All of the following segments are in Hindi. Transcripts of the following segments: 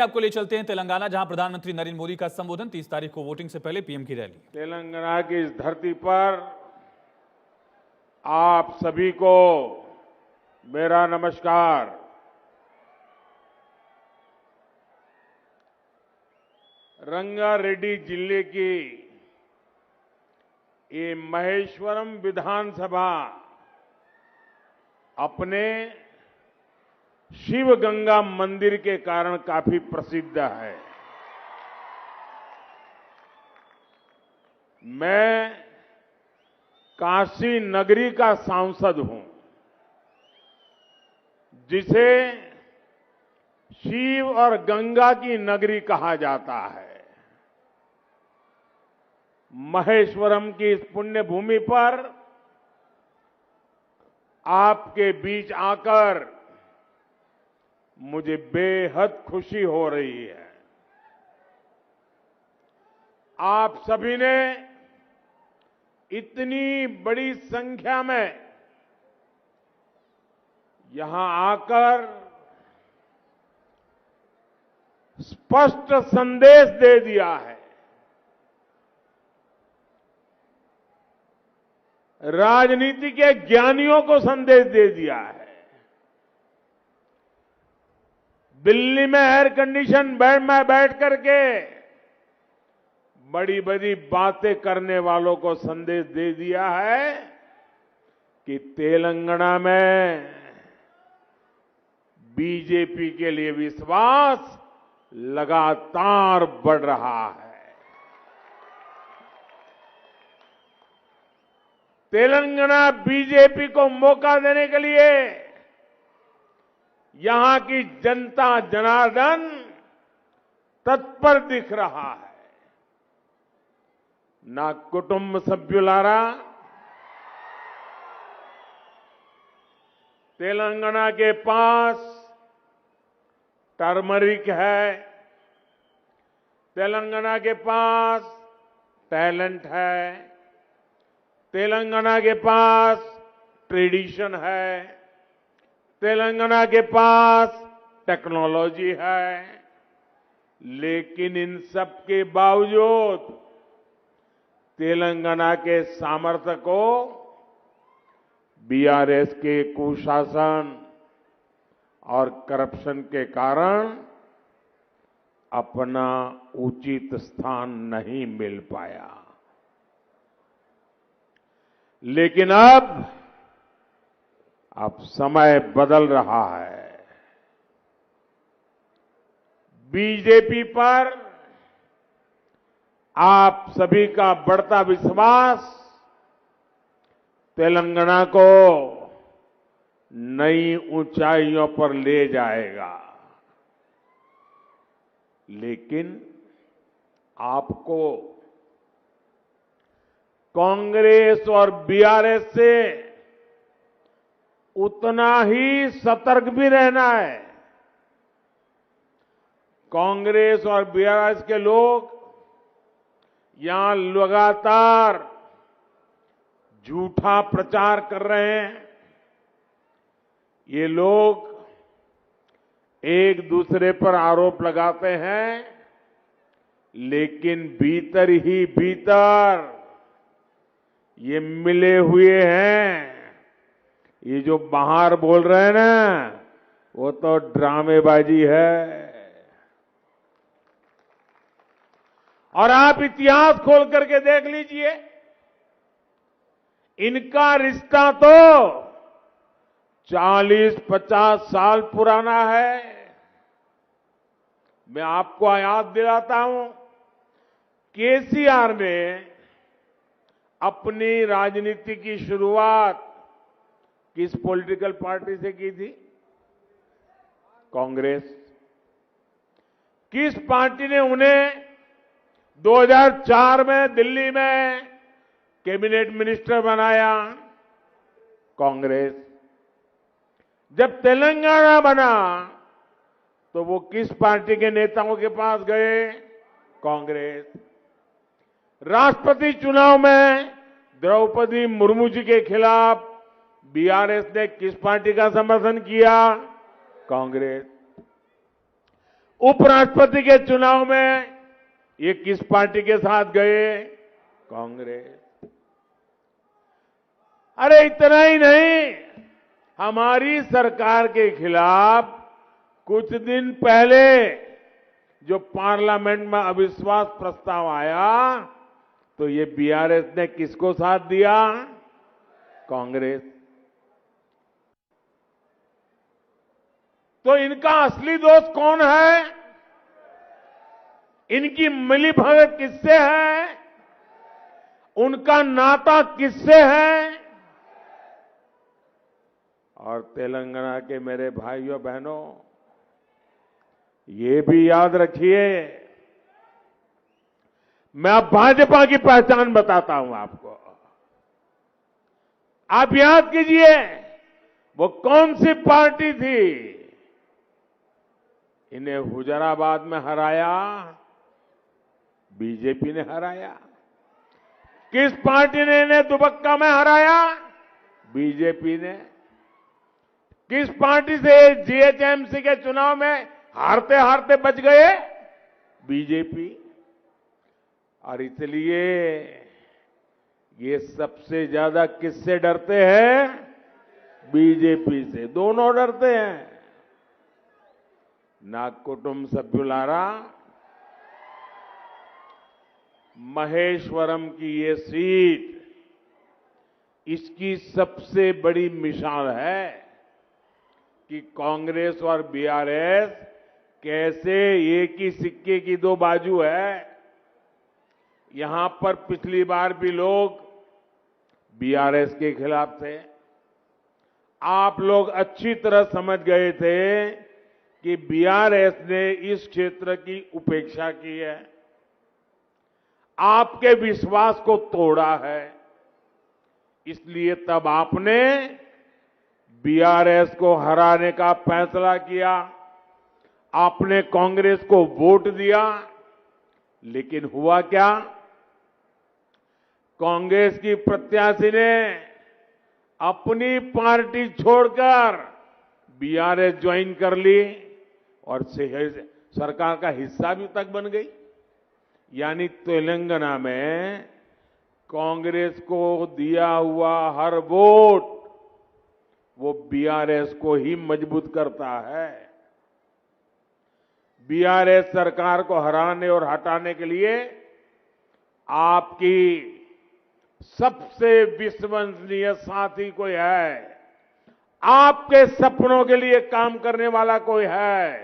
आपको ले चलते हैं तेलंगाना, जहां प्रधानमंत्री नरेंद्र मोदी का संबोधन 30 तारीख को वोटिंग से पहले पीएम की रैली। तेलंगाना की इस धरती पर आप सभी को मेरा नमस्कार। रंगारेड्डी जिले की ये महेश्वरम विधानसभा अपने शिव गंगा मंदिर के कारण काफी प्रसिद्ध है। मैं काशी नगरी का सांसद हूं, जिसे शिव और गंगा की नगरी कहा जाता है। महेश्वरम की इस पुण्य भूमि पर आपके बीच आकर मुझे बेहद खुशी हो रही है। आप सभी ने इतनी बड़ी संख्या में यहां आकर स्पष्ट संदेश दे दिया है। राजनीति के ज्ञानियों को संदेश दे दिया है। दिल्ली में एयर कंडीशन बेड में बैठ करके बड़ी बड़ी बातें करने वालों को संदेश दे दिया है कि तेलंगाना में बीजेपी के लिए विश्वास लगातार बढ़ रहा है। तेलंगाना बीजेपी को मौका देने के लिए यहां की जनता जनार्दन तत्पर दिख रहा है। ना कुटुंब सभ्युलारा, तेलंगाना के पास टर्मरिक है, तेलंगाना के पास टैलेंट है, तेलंगाना के पास ट्रेडिशन है, तेलंगाना के पास टेक्नोलॉजी है। लेकिन इन सब के बावजूद तेलंगाना के सामर्थ्य को बीआरएस के कुशासन और करप्शन के कारण अपना उचित स्थान नहीं मिल पाया। लेकिन अब समय बदल रहा है। बीजेपी पर आप सभी का बढ़ता विश्वास तेलंगाना को नई ऊंचाइयों पर ले जाएगा। लेकिन आपको कांग्रेस और बीआरएस से उतना ही सतर्क भी रहना है। कांग्रेस और बीआरएस के लोग यहां लगातार झूठा प्रचार कर रहे हैं। ये लोग एक दूसरे पर आरोप लगाते हैं, लेकिन भीतर ही भीतर ये मिले हुए हैं। ये जो बाहर बोल रहे हैं ना, वो तो ड्रामेबाजी है। और आप इतिहास खोल करके देख लीजिए, इनका रिश्ता तो 40-50 साल पुराना है। मैं आपको याद दिलाता हूं, केसीआर ने अपनी राजनीति की शुरुआत किस पॉलिटिकल पार्टी से की थी? कांग्रेस। किस पार्टी ने उन्हें 2004 में दिल्ली में कैबिनेट मिनिस्टर बनाया? कांग्रेस। जब तेलंगाना बना तो वो किस पार्टी के नेताओं के पास गए? कांग्रेस। राष्ट्रपति चुनाव में द्रौपदी मुर्मू जी के खिलाफ बीआरएस ने किस पार्टी का समर्थन किया? कांग्रेस। उपराष्ट्रपति के चुनाव में ये किस पार्टी के साथ गए? कांग्रेस। अरे इतना ही नहीं, हमारी सरकार के खिलाफ कुछ दिन पहले जो पार्लियामेंट में अविश्वास प्रस्ताव आया तो ये बीआरएस ने किसको साथ दिया? कांग्रेस। तो इनका असली दोस्त कौन है? इनकी मिलीभगत किससे है? उनका नाता किससे है? और तेलंगाना के मेरे भाइयों बहनों, ये भी याद रखिए, मैं अब भाजपा की पहचान बताता हूं आपको। आप याद कीजिए वो कौन सी पार्टी थी? इन्हें हुजराबाद में हराया बीजेपी ने हराया। किस पार्टी ने इन्हें दुबक्का में हराया? बीजेपी ने। किस पार्टी से जीएचएमसी के चुनाव में हारते हारते बच गए? बीजेपी। और इसलिए ये सबसे ज्यादा किससे डरते हैं? बीजेपी से। दोनों डरते हैं। ना कुटुंब सभ्युलारा, महेश्वरम की ये सीट इसकी सबसे बड़ी मिसाल है कि कांग्रेस और बीआरएस कैसे एक ही सिक्के की दो बाजू है। यहां पर पिछली बार भी लोग बीआरएस के खिलाफ थे। आप लोग अच्छी तरह समझ गए थे कि बीआरएस ने इस क्षेत्र की उपेक्षा की है, आपके विश्वास को तोड़ा है। इसलिए तब आपने बीआरएस को हराने का फैसला किया, आपने कांग्रेस को वोट दिया। लेकिन हुआ क्या? कांग्रेस की प्रत्याशी ने अपनी पार्टी छोड़कर बीआरएस ज्वाइन कर ली और सरकार का हिस्सा भी तक बन गई। यानी तेलंगाना में कांग्रेस को दिया हुआ हर वोट वो बीआरएस को ही मजबूत करता है। बीआरएस सरकार को हराने और हटाने के लिए आपकी सबसे विश्वसनीय साथी कोई है, आपके सपनों के लिए काम करने वाला कोई है,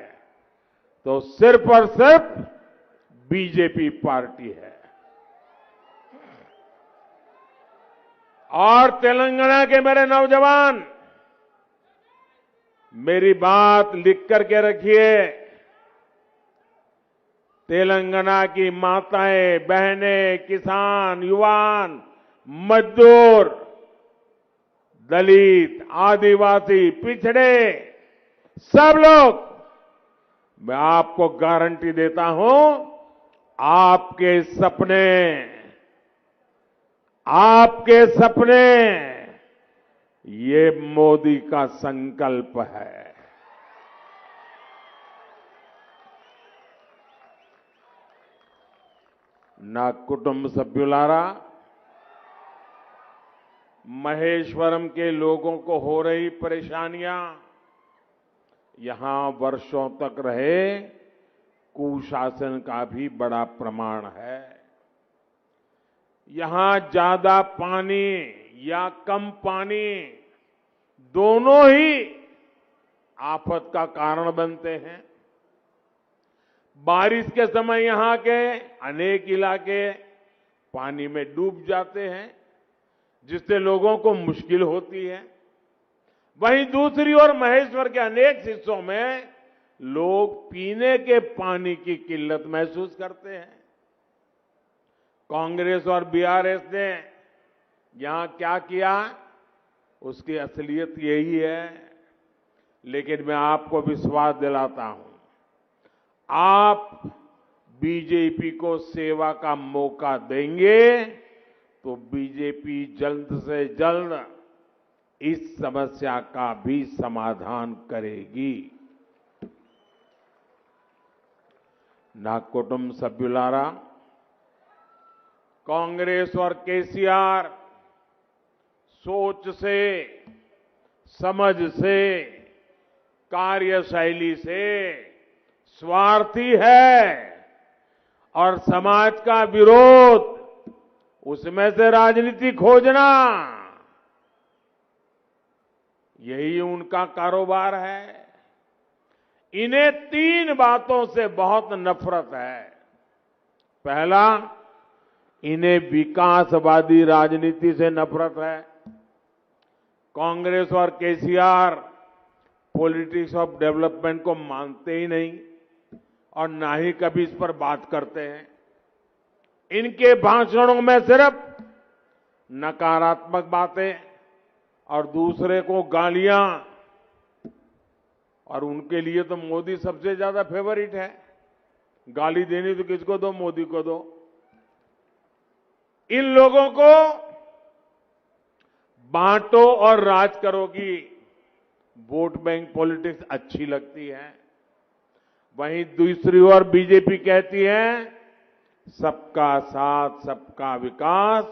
तो सिर्फ और सिर्फ बीजेपी पार्टी है। और तेलंगाना के मेरे नौजवान, मेरी बात लिख करके रखिए। तेलंगाना की माताएं, बहनें, किसान, युवान, मजदूर, दलित, आदिवासी, पिछड़े, सब लोग, मैं आपको गारंटी देता हूं, आपके सपने ये मोदी का संकल्प है। ना कुटुंब सभ्युलारा, महेश्वरम के लोगों को हो रही परेशानियां यहां वर्षों तक रहे कुशासन का भी बड़ा प्रमाण है। यहां ज्यादा पानी या कम पानी दोनों ही आफत का कारण बनते हैं। बारिश के समय यहां के अनेक इलाके पानी में डूब जाते हैं, जिससे लोगों को मुश्किल होती है। वहीं दूसरी ओर महेश्वर के अनेक हिस्सों में लोग पीने के पानी की किल्लत महसूस करते हैं। कांग्रेस और बीआरएस ने यहां क्या किया, उसकी असलियत यही है। लेकिन मैं आपको विश्वास दिलाता हूं, आप बीजेपी को सेवा का मौका देंगे तो बीजेपी जल्द से जल्द इस समस्या का भी समाधान करेगी। నా కుటుంబ సభ్యులారా, कांग्रेस और केसीआर सोच से, समझ से, कार्यशैली से स्वार्थी है और समाज का विरोध, उसमें से राजनीति खोजना, यही उनका कारोबार है। इन्हें 3 बातों से बहुत नफरत है। पहला, इन्हें विकासवादी राजनीति से नफरत है। कांग्रेस और केसीआर पॉलिटिक्स ऑफ डेवलपमेंट को मानते ही नहीं और ना ही कभी इस पर बात करते हैं। इनके भाषणों में सिर्फ नकारात्मक बातें और दूसरे को गालियां, और उनके लिए तो मोदी सबसे ज्यादा फेवरेट है। गाली देनी तो किसको दो, मोदी को दो। इन लोगों को बांटो और राज करो की वोट बैंक पॉलिटिक्स अच्छी लगती है। वहीं दूसरी ओर बीजेपी कहती है सबका साथ, सबका विकास,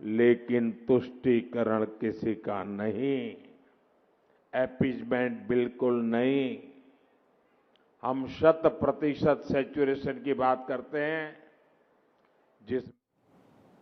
लेकिन तुष्टीकरण किसी का नहीं, अपीजमेंट बिल्कुल नहीं। हम 100% सैचुरेशन की बात करते हैं, जिस